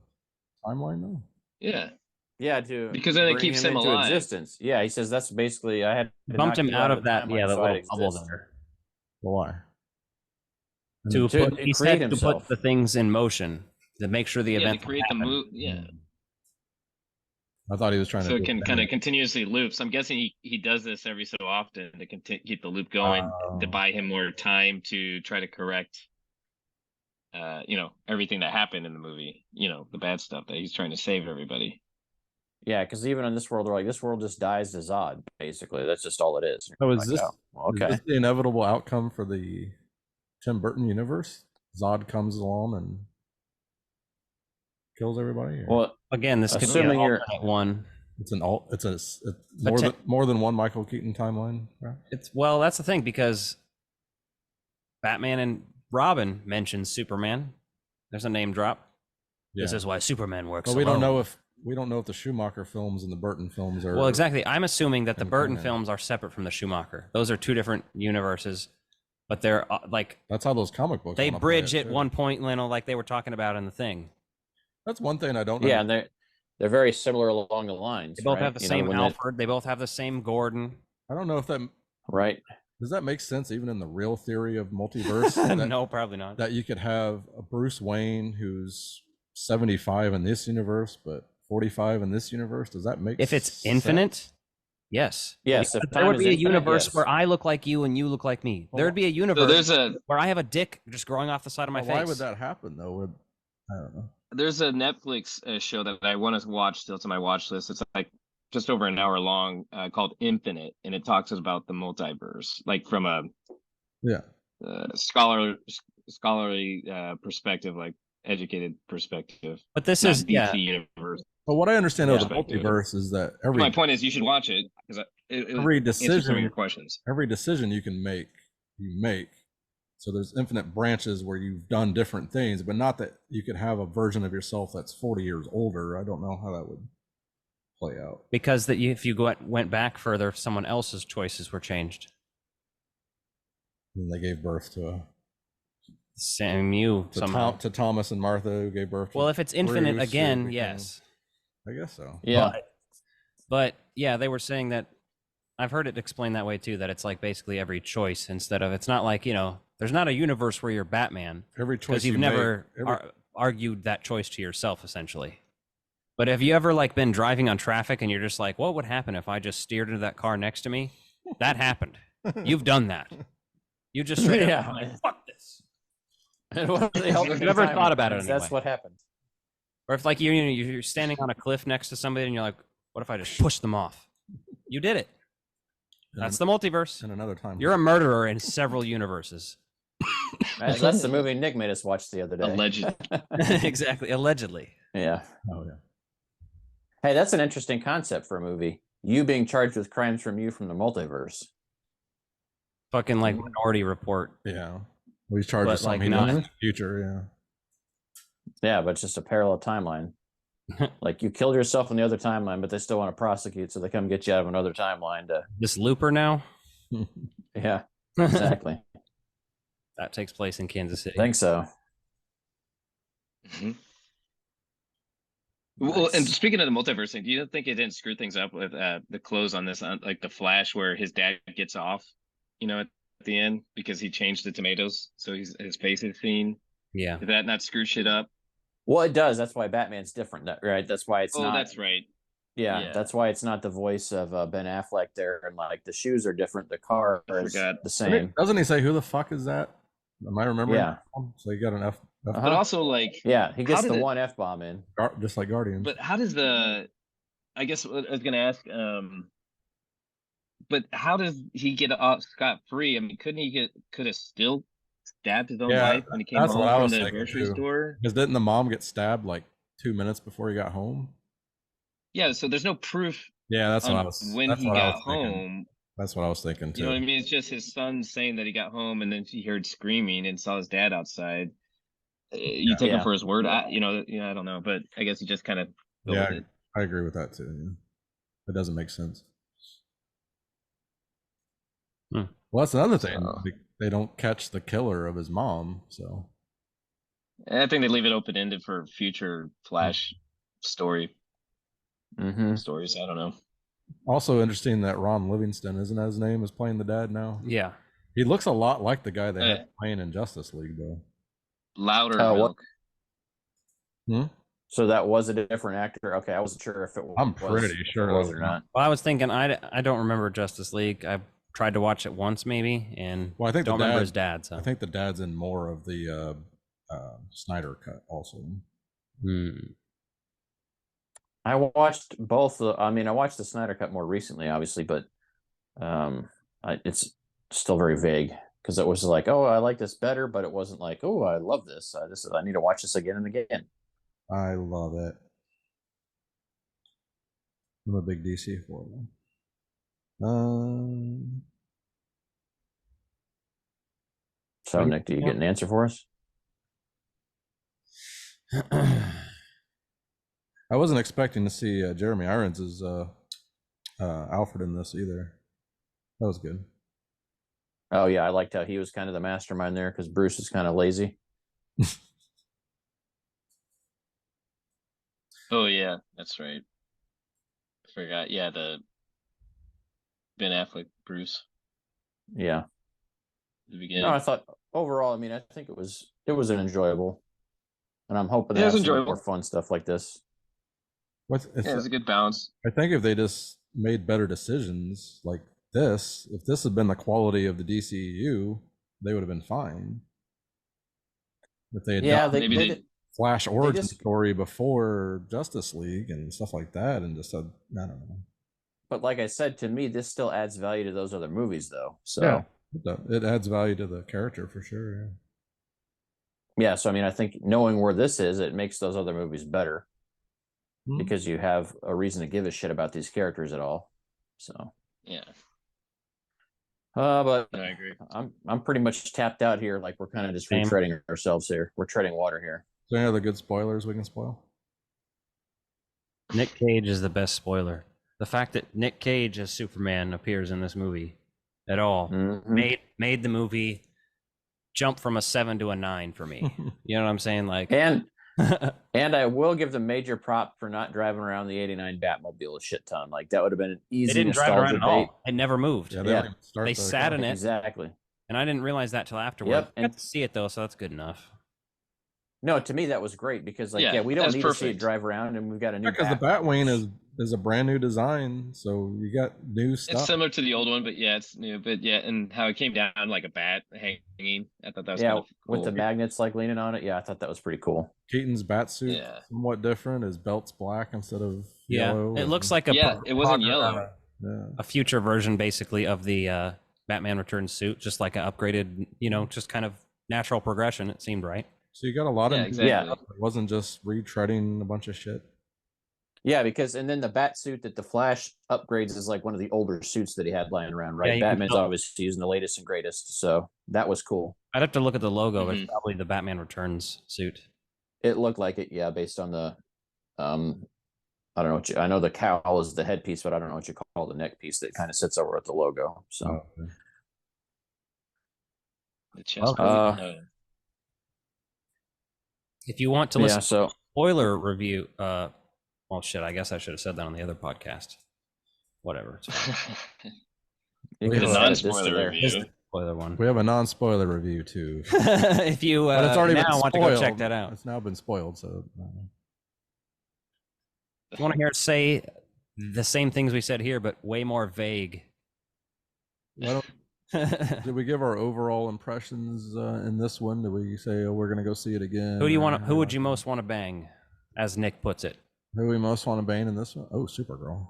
timeline, though? Yeah. Yeah, because then it keeps him alive. Existence. Yeah, he says that's basically I had bumped him out of that. Yeah, the little bubble there. Why? To put the things in motion to make sure the event. To create the move. Yeah. I thought he was trying to. So it can kind of continuously loop. So I'm guessing he does this every so often to keep the loop going, to buy him more time to try to correct. Everything that happened in the movie. The bad stuff that he's trying to save everybody. Yeah, because even in this world, they're like, this world just dies to Zod, basically. That's just all it is. So is this the inevitable outcome for the Tim Burton universe? Zod comes along and kills everybody? Or? Well, again, this could be an alternate one. It's more than one Michael Keaton timeline. Right? That's the thing, because Batman and Robin mentions Superman. There's a name drop. Yeah. This is why Superman works. Well, we don't know if we don't know if the Schumacher films and the Burton films are. Well, exactly. I'm assuming that the Burton films are separate from the Schumacher. Those are two different universes, but they're like. That's how those comic books. They bridge at one point, like they were talking about in the thing. That's one thing I don't. Yeah, and they're very similar along the lines. They both have the same Alfred. They both have the same Gordon. I don't know if that. Right. Does that make sense even in the real theory of multiverse? No, probably not. That you could have a Bruce Wayne who's 75 in this universe, but 45 in this universe. Does that make sense? If it's infinite? Yes. Yes. There would be a universe where I look like you and you look like me. There would be a universe where I have a dick just growing off the side of my face. Why would that happen though? I don't know. There's a Netflix show that I want to watch still to my watch list. It's like just over an hour long, called Infinite, and it talks about the multiverse, like from a scholarly perspective, like educated perspective. But this is DC universe. But what I understand of the multiverse is that my point is you should watch it because every decision, some of your questions. Every decision you can make, you make. So there's infinite branches where you've done different things, but not that you could have a version of yourself that's 40 years older. I don't know how that would play out. Because if you went back further, someone else's choices were changed. And they gave birth to to Thomas and Martha, who gave birth to if it's infinite Bruce, again, yes. I guess so. Yeah. But yeah, they were saying that I've heard it explained that way too, that it's like basically every choice instead of, it's not like, there's not a universe where you're Batman. Every choice you've never argued that choice to yourself, essentially. But have you ever like been driving on traffic and you're just like, what would happen if I just steered into that car next to me? That happened. You've done that. You just straight up like, fuck this. And what You've never thought about it anyway. That's what happened. Or if like you're standing on a cliff next to somebody and you're like, what if I just push them off? You did it. That's the multiverse. In another time. You're a murderer in several universes. That's the movie Nick made us watch the other day. Allegedly. Exactly. Allegedly. Yeah. Oh yeah. Hey, that's an interesting concept for a movie. You being charged with crimes from the multiverse. Fucking like Minority Report. Yeah. Well, he's charged with something in the future. Yeah. Yeah, but it's just a parallel timeline. Like you killed yourself in the other timeline, but they still want to prosecute, so they come get you out of another timeline to this looper now. Yeah, exactly. That takes place in Kansas City. I think so. Mm-hmm. Well, and speaking of the multiverse thing, do you think it didn't screw things up with the close on this, like the Flash, where his dad gets off, at the end because he changed the tomatoes, so his face is seen? Yeah. Did that not screw shit up? Well, it does. That's why Batman's different, right? That's why it's not. Oh, that's right. Yeah, that's why it's not the voice of Ben Affleck there, and like the shoes are different, the car is the same. Doesn't he say, "Who the fuck is that"? Am I remembering? Yeah. So you got an F. But also, like, he gets the one F-bomb in, just like Guardians. But how does I guess I was going to ask, but how does he get off scot-free? I mean, could have still stabbed his own wife when he came home from the grocery store? Because didn't the mom get stabbed like 2 minutes before he got home? Yeah, so there's no proof. Yeah, that's what I was. When he got home. That's what I was thinking too. You know what I mean? It's just his son saying that he got home and then he heard screaming and saw his dad outside. You take him for his word. I don't know, but I guess he just kind of. I agree with that too. Yeah. It doesn't make sense. Well, that's another thing. They don't catch the killer of his mom, so. I think they leave it open ended for future Flash stories. I don't know. Also interesting that Ron Livingston, isn't that his name, is playing the dad now? Yeah. He looks a lot like the guy they had playing in Justice League, though. Louder milk. So that was a different actor. Okay, I wasn't sure if it was. I'm pretty sure it was or not. Well, I was thinking I don't remember Justice League. I tried to watch it once maybe, and I think don't remember his dad. So I think the dad's in more of the Snyder cut also. I watched both. I watched the Snyder cut more recently, obviously, but it's still very vague because it was like, oh, I like this better, but it wasn't like, oh, I love this. I need to watch this again and again. I love it. I'm a big DC fan. So, Nick, do you get an answer for us? I wasn't expecting to see Jeremy Irons as Alfred in this either. That was good. Oh yeah, I liked how he was kind of the mastermind there because Bruce is kind of lazy. Oh yeah, that's right. I forgot. Yeah, the Ben Affleck Bruce. Yeah. The beginning. No, I thought overall, I mean, I think it was an enjoyable, and I'm hoping they Yeah, it was have some enjoyable. more fun stuff like this. Yeah, it was a good balance. I think if they just made better decisions like this, if this had been the quality of the DCEU, they would have been fine. If they had done Flash origin story before Justice League and stuff like that, and just said, I don't know. But like I said, to me, this still adds value to those other movies, though. So yeah, it adds value to the character for sure. Yeah. Yeah, so I mean, I think knowing where this is, it makes those other movies better because you have a reason to give a shit about these characters at all. So yeah. But no, I agree. I'm pretty much tapped out here. Like we're kind of just retreading ourselves here. We're treading water here. So any other good spoilers we can spoil? Nick Cage is the best spoiler. The fact that Nick Cage as Superman appears in this movie at all made the movie jump from a 7 to a 9 for me. You know what I'm saying? Like, and I will give the major prop for not driving around the '89 Batmobile a shit ton. Like that would have been an easy. They didn't drive around at all. It never moved. Yeah, they sat in it exactly. And I didn't realize that till afterward. I got to see it though, so that's good enough. No, to me that was great because we don't need to see it drive around, and we've got a new. Because the Batwing is a brand new design, so you got new stuff. It's similar to the old one, but yeah, it's new. But yeah, and how it came down like a bat hanging. I thought that was kind of cool. With the magnets like leaning on it. Yeah, I thought that was pretty cool. Keaton's bat suit somewhat different. His belt's black instead of yellow. It looks like it wasn't yellow. A future version, basically, of the Batman Returns suit, just like an upgraded, just kind of natural progression. It seemed right. So you got a lot of exactly. It wasn't just retreading a bunch of shit. Yeah, because and then the bat suit that the Flash upgrades is like one of the older suits that he had lying around, right? Yeah, Batman's obviously using the latest and greatest, so that was cool. I'd have to look at the logo. It's probably the Batman Returns suit. It looked like it, yeah, based on the I don't know I know the cowl is the headpiece, but I don't know what you call the neck piece that kind of sits over at the logo. So the chest. If you want to listen to a spoiler review, well, shit, I guess I should have said that on the other podcast. Whatever. The non-spoiler review. Spoiler one. We have a non-spoiler review too. If you but it's already now want to go check that out. It's now been spoiled, so. If you want to hear it say the same things we said here, but way more vague. Did we give our overall impressions in this one? Did we say, we're going to go see it again? Who would you most want to bang, as Nick puts it? Who we most want to bang in this one? Oh, Supergirl.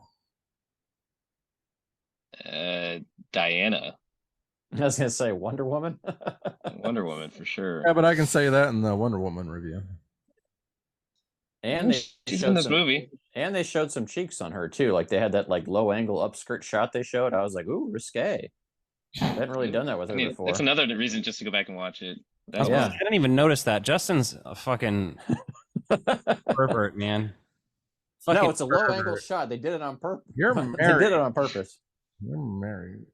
Diana. I was going to say Wonder Woman. Wonder Woman for sure. Yeah, but I can say that in the Wonder Woman review. And she's in this movie. And they showed some cheeks on her too. Like they had that like low angle upskirt shot they showed. I was like, ooh, risque. I hadn't really done that with her before. That's another reason just to go back and watch it. I didn't even notice that. Justin's a fucking pervert, man. No, it's a low angle shot. They did it on purpose. You're married. They did it on purpose. You're married.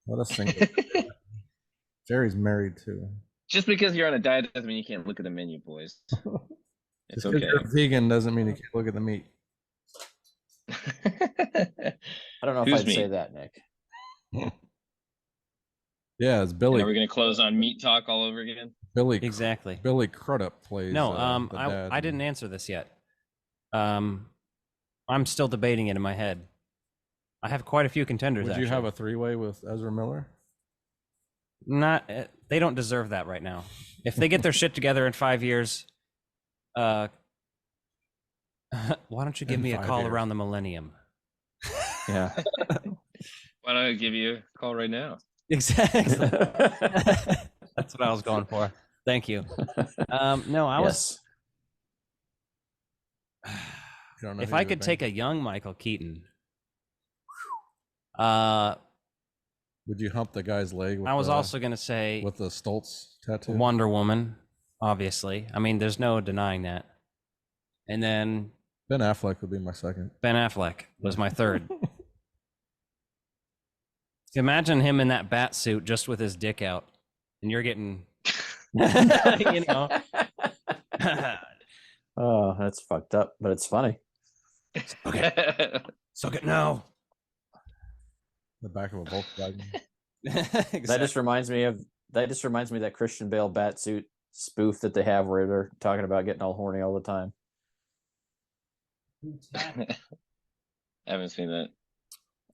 Let us think. Jerry's married too. Just because you're on a diet doesn't mean you can't look at the menu, boys. It's okay. You're vegan doesn't mean you can't look at the meat. I don't know if I'd say that, Nick. Yeah, it's Billy. Are we going to close on meat talk all over again? Exactly. Billy Crudup plays. No, I didn't answer this yet. I'm still debating it in my head. I have quite a few contenders. Would you have a three-way with Ezra Miller? Not. They don't deserve that right now. If they get their shit together in 5 years, why don't you give me a call around the millennium? Yeah. Why don't I give you a call right now? Exactly. That's what I was going for. Thank you. No, I was. If I could take a young Michael Keaton, would you hump the guy's leg? I was also going to say with the Stoltz tattoo. Wonder Woman, obviously. I mean, there's no denying that. And then Ben Affleck would be my second. Ben Affleck was my third. Imagine him in that bat suit just with his dick out, and you're getting, you know. Oh, that's fucked up, but it's funny. Okay. Suck it now. The back of a Volkswagen. Exactly. That just reminds me of that Christian Bale bat suit spoof that they have where they're talking about getting all horny all the time. I haven't seen that.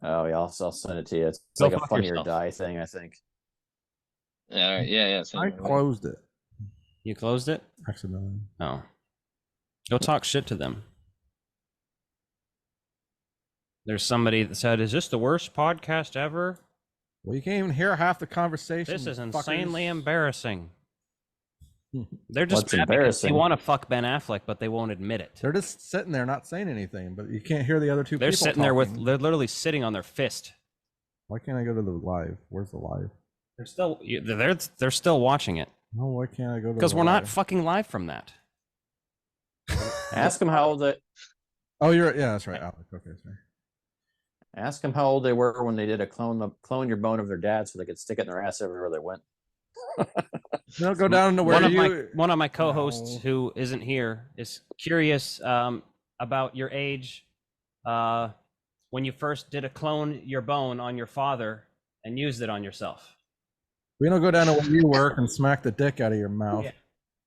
Oh yeah, I'll send it to you. It's Go like a fuck Funny yourself. or Die thing, I think. All right, yeah. I closed it You closed it? accidentally. Oh. Go talk shit to them. There's somebody that said, "Is this the worst podcast ever?" Well, you can't even hear half the conversation. This is you insanely fuckers. embarrassing. They're just What's mad because embarrassing? they want to fuck Ben Affleck, but they won't admit it. They're just sitting there not saying anything, but you can't hear the other two They're people sitting there with, talking. they're literally sitting on their fist. Why can't I go to the live? Where's the live? They're still watching it No, why can't I go to because the we're not live? fucking live from that. Ask them how old Oh, yeah, that's right. Alex. Okay, sorry. Ask them how old they were when they did a clone your bone of their dad, so they could stick it in their ass everywhere they went. No, go down to where One of my co-hosts who isn't here is curious about your age when you first did a clone your bone on your father and used it on yourself. We don't go down to where you work and smack the dick out of your mouth. Yeah,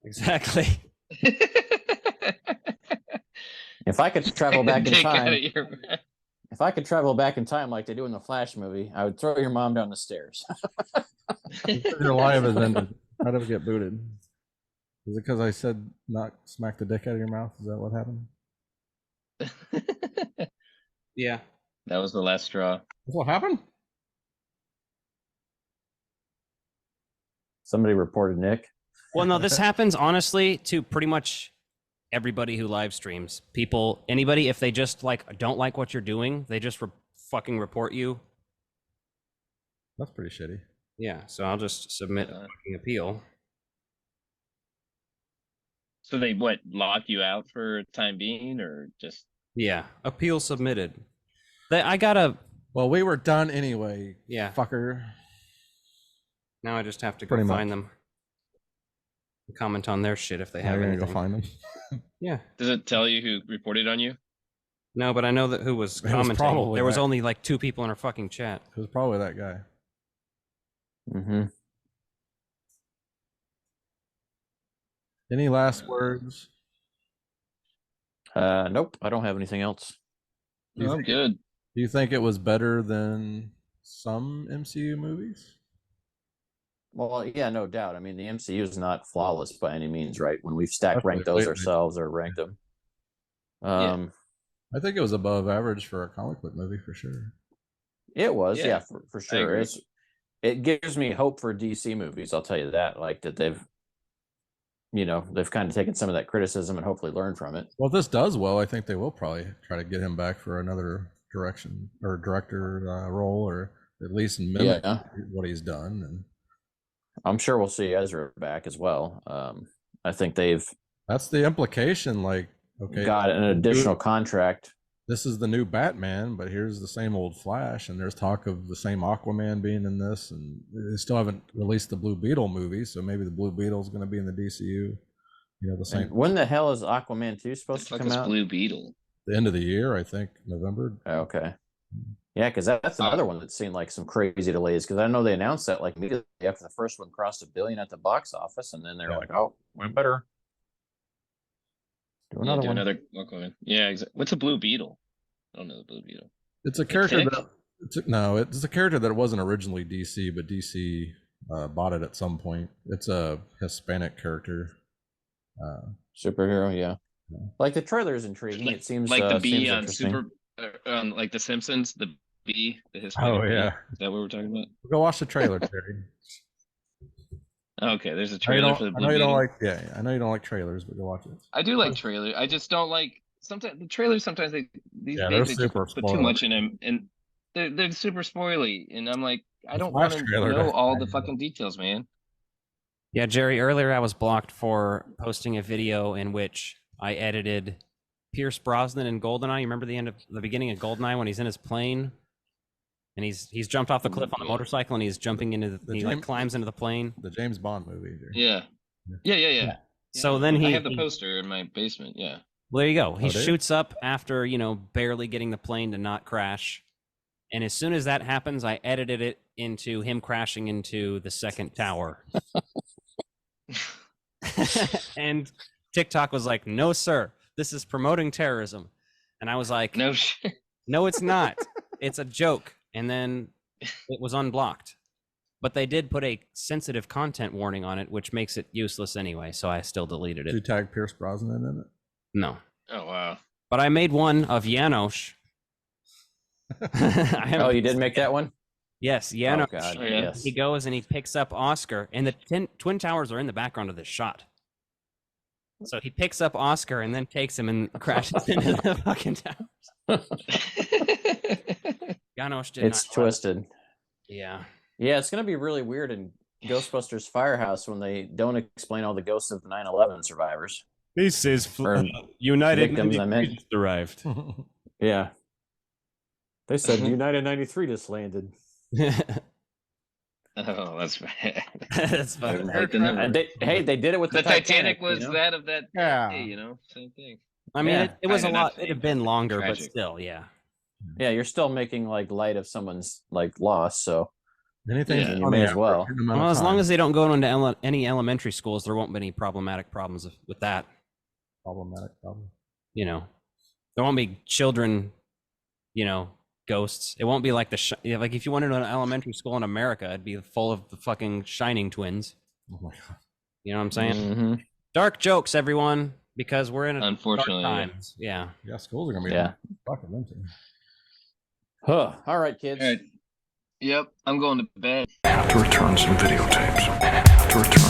exactly. If I could travel back in time, if I could travel back in time like they do in the Flash movie, I would throw your mom down the stairs. Your live is ended. How did it get booted? Is it because I said not smack the dick out of your mouth? Is that what happened? Yeah. That was the last straw. That's what happened? Somebody reported Nick. Well, no, this happens honestly to pretty much everybody who live streams. People, anybody, if they just like don't like what you're doing, they just fucking report you. That's pretty shitty. Yeah, so I'll just submit a fucking appeal. So they lock you out for a time being, or just? Yeah, appeal submitted. I gotta. Well, we were done anyway. Yeah, fucker. Now I just have to go find them. Comment on their shit if they have anything. Go find them. Yeah. Does it tell you who reported on you? No, but I know that who was commenting. There was only like 2 people in our fucking chat. It was probably that guy. Mm-hmm. Any last words? Nope, I don't have anything else. I'm good. Do you think it was better than some MCU movies? Well, yeah, no doubt. I mean, the MCU is not flawless by any means, right? When we've ranked those ourselves or ranked them. I think it was above average for a comic book movie for sure. It was, yeah, for sure. It gives me hope for DC movies. I'll tell you that. Like that they've kind of taken some of that criticism and hopefully learned from it. Well, if this does well, I think they will probably try to get him back for another direction or director role, or at least mimic what he's done. And I'm sure we'll see Ezra back as well. I think that's the implication. Like, okay, got an additional contract. This is the new Batman, but here's the same old Flash, and there's talk of the same Aquaman being in this, and they still haven't released the Blue Beetle movie, so maybe the Blue Beetle's going to be in the DCU. You know, the same. And when the hell is Aquaman 2 supposed to come out? Blue Beetle. The end of the year, I think, November. Okay. Yeah, because that's another one that's seen like some crazy delays. Because I know they announced that like immediately after the first one crossed $1 billion at the box office, and then they're like, "Oh, we better do another one." Aquaman. Yeah, exactly. What's a Blue Beetle? I don't know the Blue Beetle. It's a character it's a character that wasn't originally DC, but DC bought it at some point. It's a Hispanic character. Superhero, yeah. Like the trailer is intriguing. It seems like the bee on like the Simpsons. The bee, the Hispanic. Oh yeah, is that what we're talking about? Go watch the trailer, Terry. Okay, there's a trailer for the Blue Beetle. I know you don't like trailers, but go watch it. I do like trailers. I just don't like sometimes the trailers. Sometimes these days they put too much in them, and they're super spoily. And I'm like, I don't want to know all the fucking details, man. Yeah, Jerry. Earlier I was blocked for posting a video in which I edited Pierce Brosnan in Goldeneye. You remember the beginning of Goldeneye when he's in his plane and he's jumped off the cliff on the motorcycle and he's jumping into he climbs into the plane. The James Bond movie. Yeah. So then I have the poster in my basement. Yeah. Well, there you go. He shoots up after, barely getting the plane to not crash. And as soon as that happens, I edited it into him crashing into the second tower. And TikTok was like, "No, sir, this is promoting terrorism." And I was like, "No shit. No, it's not. It's a joke." And then it was unblocked. But they did put a sensitive content warning on it, which makes it useless anyway. So I still deleted it. Did you tag Pierce Brosnan in it? No. Oh, wow. But I made one of Janosch. Oh, you did make that one? Yes, Janosch. Oh, God. Yes. He goes and he picks up Oscar, and the Twin Towers are in the background of this shot. So he picks up Oscar and then takes him and crashes into the fucking towers. Janosch did It's twisted. Yeah. Yeah, it's going to be really weird in Ghostbusters Firehouse when they don't explain all the ghosts of the 9/11 survivors. This is United victims, I meant. just arrived. Yeah. They said United 93 just landed. Oh, that's bad. That's fucking they did it with the Titanic was that of that day, same thing. I mean, it was a lot. It'd have been longer, but still, yeah. Yeah, you're still making like light of someone's like loss, so anything you may as well. Well, as long as they don't go into any elementary schools, there won't be any problematic problems with that. Problematic problem. There won't be children, ghosts. It won't be like like if you went into an elementary school in America, it'd be full of the fucking Shining twins. Oh my God. You know what I'm saying? Mm-hmm. Dark jokes, everyone, because we're in unfortunately dark times. Yeah. Schools are gonna be fucking empty. Huh. All right, kids. All right. Yep, I'm going to bed. I have to return some videotapes. I have to return